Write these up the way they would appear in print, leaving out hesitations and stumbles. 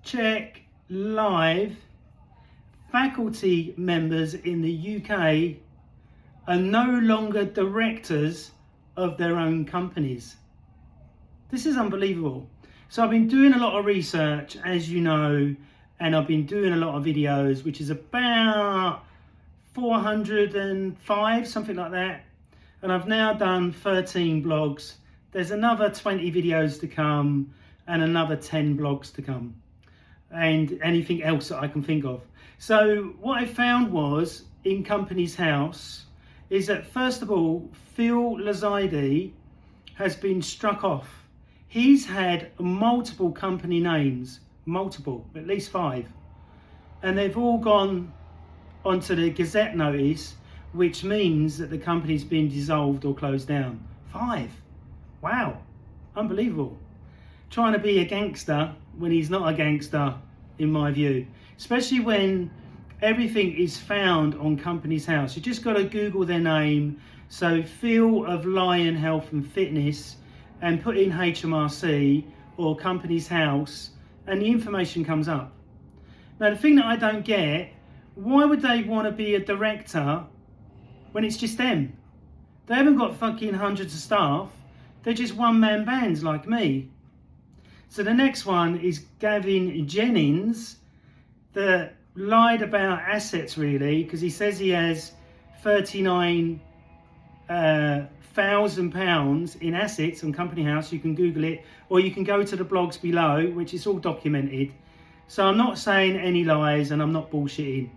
PaulCheklive faculty members in the UK are no longer directors of their own companies. This is unbelievable. So I've been doing a lot of research, as you know, and I've been doing a lot of videos, which is about 405, something like that. And I've now done 13 blogs. There's another 20 videos to come and another 10 blogs to come, and anything else that I can think of. So what I found was in Company's House is that, first of all, Phil Lazide has been struck off. He's had multiple company names, multiple, at least 5, and they've all gone onto the Gazette notice, which means that the company's been dissolved or closed down. 5. Wow, unbelievable. Trying to be a gangster when he's not a gangster, in my view. Especially when everything is found on Company's House. You just got to Google their name. So Phil of Lion Health and Fitness, and put in HMRC or Company's House, and the information comes up. Now the thing that I don't get, why would they want to be a director when it's just them? They haven't got fucking hundreds of staff. They're just one-man bands like me. So the next one is Gavin Jennings, that lied about assets, really, because he says he has £39,000 in assets on Company House. You can Google it, or you can go to the blogs below, which is all documented. So I'm not saying any lies, and I'm not bullshitting.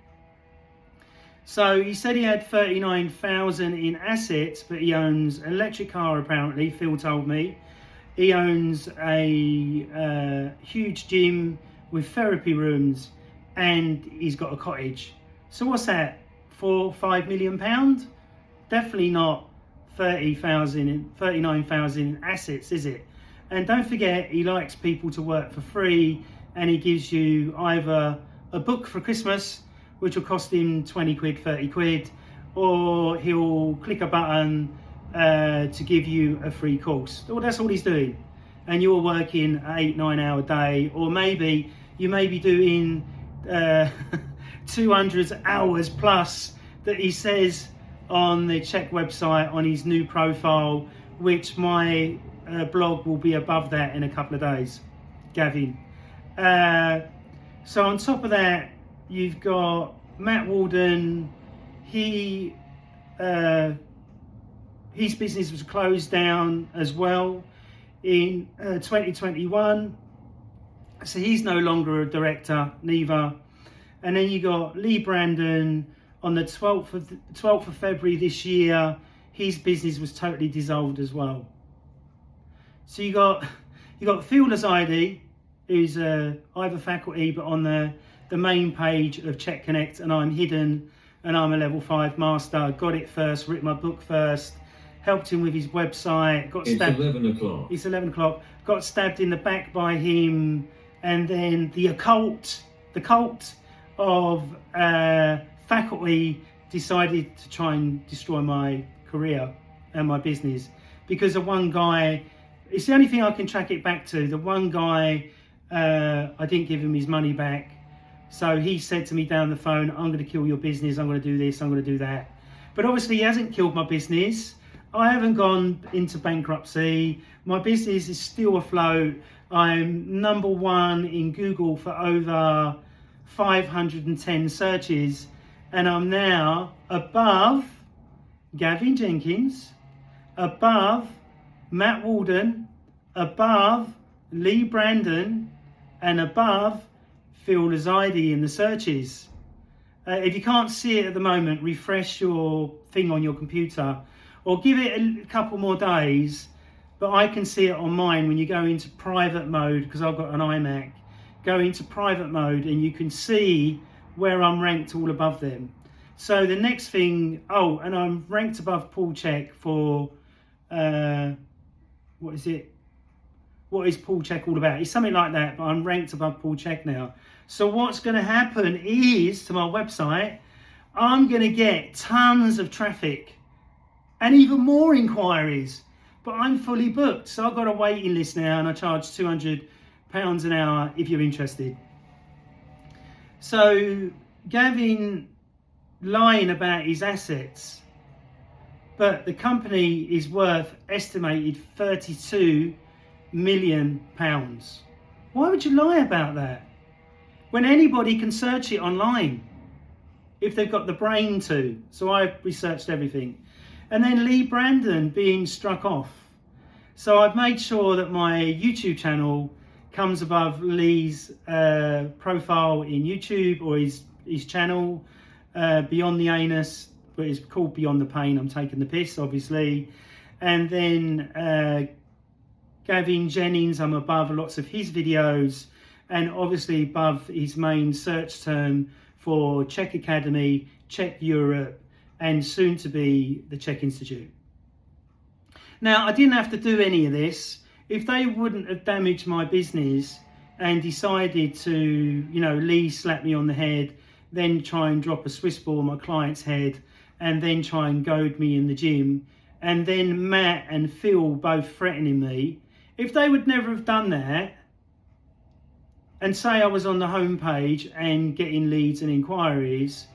So he said he had 39,000 in assets, but he owns an electric car, apparently, Phil told me. He owns a huge gym with therapy rooms, and he's got a cottage. So what's that, 4-5 million pounds? Definitely not 39,000 in assets, is it? And don't forget, he likes people to work for free, and he gives you either a book for Christmas, which will cost him 20 quid, 30 quid, or he'll click a button to give you a free course. Well, that's all he's doing. And you're working an 8-9 hour day, or maybe you may be doing 200 hours plus that he says on the Chek website on his new profile, which my blog will be above that in a couple of days, Gavin. So on top of that, you've got Matt Walden. His business was closed down as well in 2021. So he's no longer a director, neither. And then you got Leigh Brandon on the 12th of February this year. His business was totally dissolved as well. So you got Phil Lazide, who's either faculty, but on the main page of Chek Connect, and I'm hidden, and I'm a level 5 master. Got it first, written my book first, helped him with his website. Got stabbed. It's 11 o'clock. It's 11 o'clock. Got stabbed in the back by him, and then the cult of faculty decided to try and destroy my career and my business because of one guy. It's the only thing I can track it back to. The one guy, I didn't give him his money back. So he said to me down the phone, I'm going to kill your business, I'm going to do this, I'm going to do that. But obviously he hasn't killed my business. I haven't gone into bankruptcy. My business is still afloat. I'm #1 in Google for over 510 searches. And I'm now above Gavin Jenkins, above Matt Walden, above Leigh Brandon, and above Phil Lazide in the searches. If you can't see it at the moment, refresh your thing on your computer or give it a couple more days, but I can see it on mine when you go into private mode, because I've got an iMac. Go into private mode and you can see where I'm ranked all above them. So the next thing, and I'm ranked above PaulChek for, what is it? What is PaulChek all about? It's something like that, but I'm ranked above PaulChek now. So what's going to happen is, to my website, I'm going to get tons of traffic and even more inquiries, but I'm fully booked. So I've got a waiting list now, and I charge £200 an hour if you're interested. So Gavin lying about his assets, but the company is worth estimated £32 million. Why would you lie about that when anybody can search it online if they've got the brain to? So I researched everything. And then Leigh Brandon being struck off. So I've made sure that my YouTube channel comes above Leigh's profile in YouTube, or his channel, Beyond the Anus, but it's called Beyond the Pain. I'm taking the piss, obviously. And then Gavin Jennings, I'm above lots of his videos, and obviously above his main search term for Chek Academy, Chek Europe, and soon to be the Chek Institute. Now, I didn't have to do any of this. If they wouldn't have damaged my business and decided to, Leigh slap me on the head, then try and drop a Swiss ball on my client's head, and then try and goad me in the gym, and then Matt and Phil both threatening me, if they would never have done that, and say I was on the homepage and getting leads and inquiries,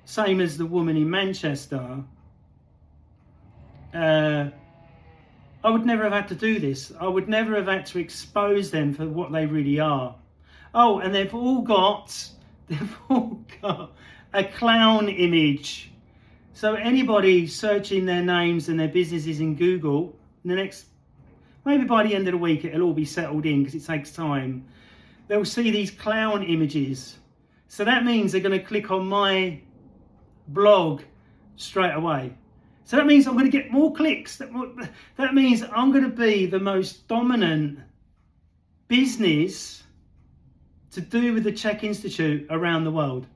same as the woman in Manchester, I would never have had to do this. I would never have had to expose them for what they really are. Oh, and they've all got a clown image. So anybody searching their names and their businesses in Google, maybe by the end of the week, it'll all be settled in because it takes time. They'll see these clown images. So that means they're going to click on my blog straight away. So that means I'm going to get more clicks. That means I'm going to be the most dominant business to do with the Chek Institute around the world,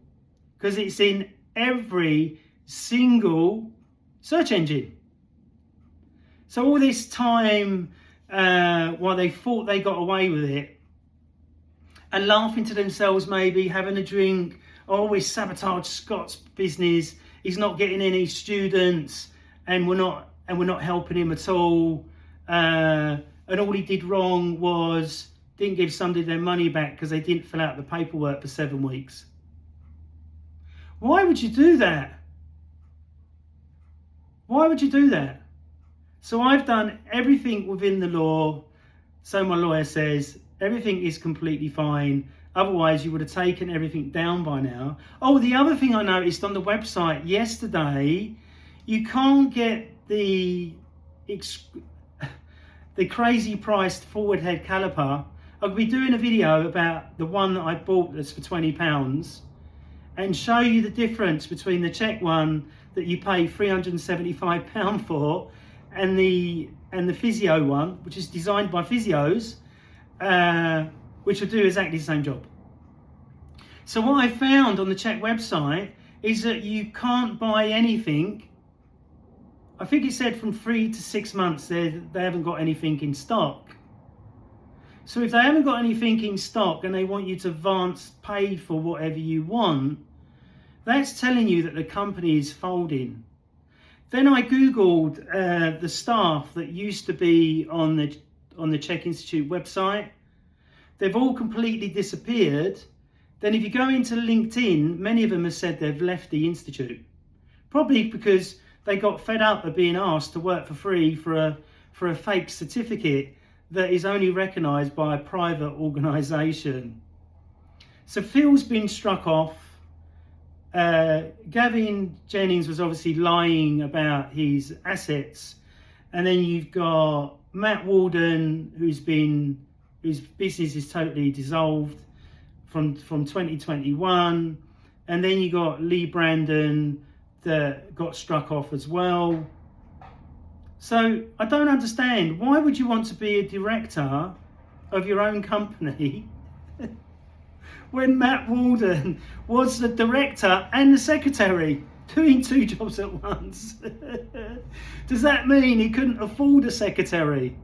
because it's in every single search engine. So all this time, while they thought they got away with it, and laughing to themselves, maybe having a drink, always sabotage Scott's business. He's not getting any students, and we're not helping him at all. And all he did wrong was didn't give somebody their money back because they didn't fill out the paperwork for 7 weeks. Why would you do that? Why would you do that? So I've done everything within the law. So my lawyer says everything is completely fine. Otherwise, you would have taken everything down by now. Oh, the other thing I noticed on the website yesterday, you can't get the crazy priced forward head caliper. I'll be doing a video about the one that I bought that's for £20 and show you the difference between the Chek one that you pay £375 for and the physio one, which is designed by physios, which will do exactly the same job. So what I found on the Chek website is that you can't buy anything. I think it said from 3 to 6 months they haven't got anything in stock. So if they haven't got anything in stock and they want you to advance pay for whatever you want, that's telling you that the company is folding. Then I Googled the staff that used to be on the Chek Institute website. They've all completely disappeared. Then if you go into LinkedIn, many of them have said they've left the Institute. Probably because they got fed up of being asked to work for free for a fake certificate that is only recognised by a private organisation. So Phil's been struck off. Gavin Jennings was obviously lying about his assets. And then you've got Matt Walden, whose business is totally dissolved from 2021. And then you got Leigh Brandon that got struck off as well. So I don't understand. Why would you want to be a director of your own company when Matt Walden was the director and the secretary, doing 2 jobs at once? Does that mean he couldn't afford a secretary?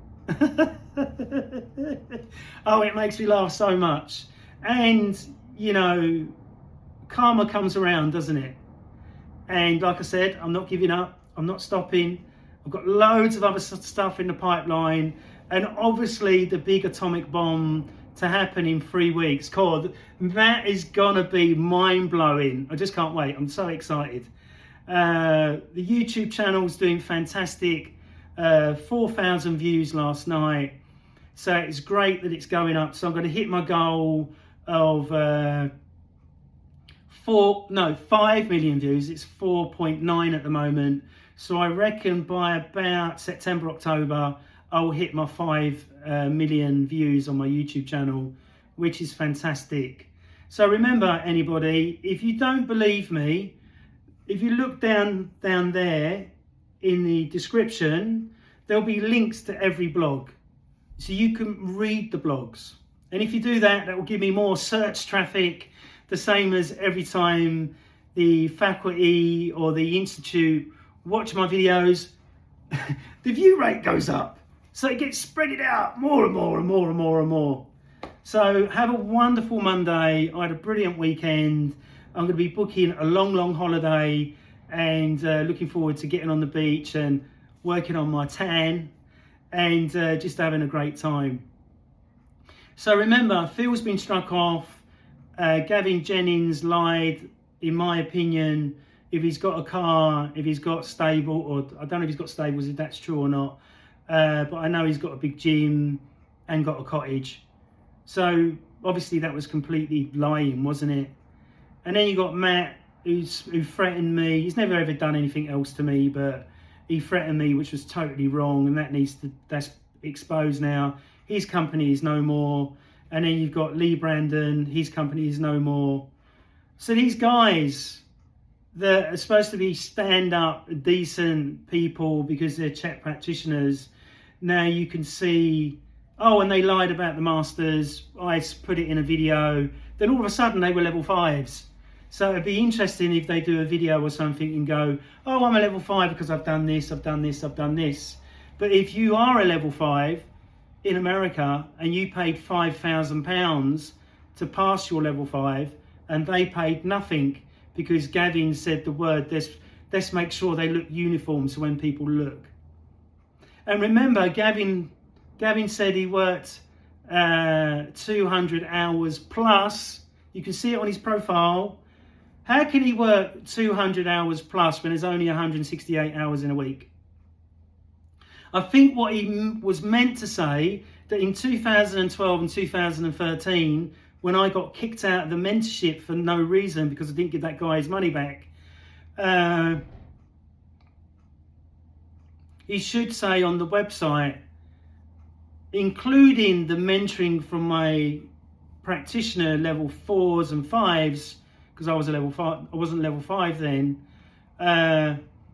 Oh, it makes me laugh so much. And, karma comes around, doesn't it? And like I said, I'm not giving up. I'm not stopping. I've got loads of other stuff in the pipeline. And obviously the big atomic bomb to happen in 3 weeks. God, that is gonna be mind-blowing. I just can't wait. I'm so excited. The YouTube channel's doing fantastic. 4,000 views last night. So it's great that it's going up. So I'm going to hit my goal of 5 million views. It's 4.9 at the moment. So I reckon by about September, October, I'll hit my 5 million views on my YouTube channel, which is fantastic. So remember, anybody, if you don't believe me, if you look down there in the description, there'll be links to every blog. So you can read the blogs. And if you do that, that will give me more search traffic, the same as every time the faculty or the institute watch my videos, the view rate goes up. So it gets spreaded out more and more and more and more and more. So have a wonderful Monday. I had a brilliant weekend. I'm going to be booking a long holiday and looking forward to getting on the beach and working on my tan and just having a great time. So remember, Phil's been struck off. Gavin Jennings lied, in my opinion, if he's got a car, if he's got stable, or I don't know if he's got stables, if that's true or not. But I know he's got a big gym and got a cottage. So obviously that was completely lying, wasn't it? And then you got Matt, who threatened me. He's never ever done anything else to me, but he threatened me, which was totally wrong, and that's exposed now. His company is no more. And then you've got Leigh Brandon, his company is no more. So these guys that are supposed to be stand-up, decent people because they're Chek practitioners, now you can see, oh, and they lied about the masters. I put it in a video. Then all of a sudden they were level 5s. So it'd be interesting if they do a video or something and go, oh, I'm a level 5 because I've done this, I've done this, I've done this. But if you are a level 5 in America and you paid £5,000 to pass your level 5 and they paid nothing because Gavin said the word, let's make sure they look uniform so when people look. And remember, Gavin said he worked 200 hours plus. You can see it on his profile. How can he work 200 hours plus when there's only 168 hours in a week? I think what he was meant to say, that in 2012 and 2013, when I got kicked out of the mentorship for no reason because I didn't give that guy his money back, he should say on the website, including the mentoring from my practitioner level 4s and 5s, because I was a level 5, I wasn't level 5 then,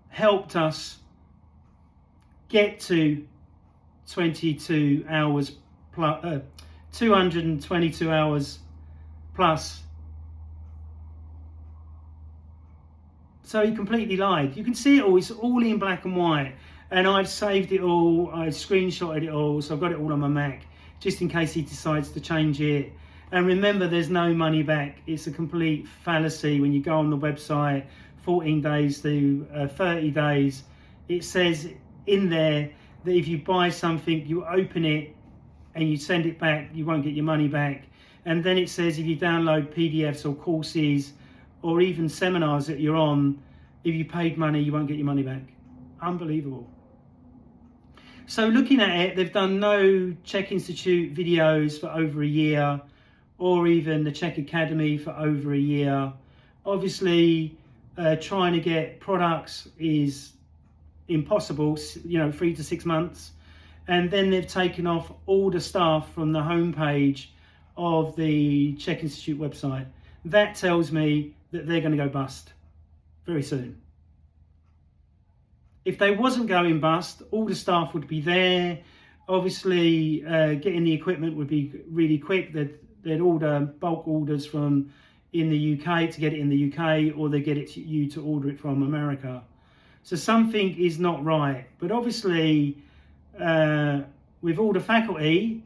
helped us get to 22 hours plus, 222 hours plus. So he completely lied. You can see it all. It's all in black and white. And I've saved it all. I've screenshotted it all. So I've got it all on my Mac, just in case he decides to change it. And remember, there's no money back. It's a complete fallacy. When you go on the website, 14 days to 30 days, it says in there that if you buy something, you open it and you send it back, you won't get your money back. And then it says if you download PDFs or courses or even seminars that you're on, if you paid money, you won't get your money back. Unbelievable. So looking at it, they've done no Chek Institute videos for over a year, or even the Chek Academy for over a year. Obviously, trying to get products is impossible, 3 to 6 months. And then they've taken off all the staff from the homepage of the Chek Institute website. That tells me that they're going to go bust very soon. If they wasn't going bust, all the staff would be there. Obviously, getting the equipment would be really quick. They'd order bulk orders from in the UK to get it in the UK, or they get it to you to order it from America. So something is not right. But obviously, with all the faculty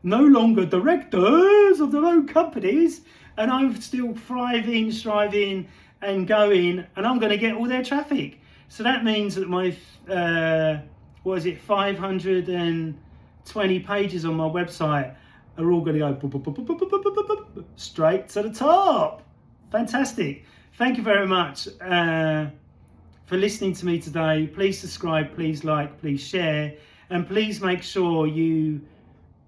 no longer directors of their own companies, and I'm still thriving, striving, and going, and I'm going to get all their traffic. So that means that my 520 pages on my website, are all going to go straight to the top. Fantastic. Thank you very much for listening to me today. Please subscribe, please like, please share, and please make sure you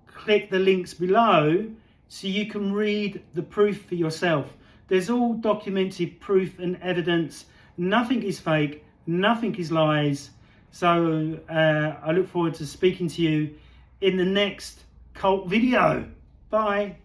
click the links below so you can read the proof for yourself. There's all documented proof and evidence. Nothing is fake, nothing is lies. So I look forward to speaking to you in the next cult video. Bye.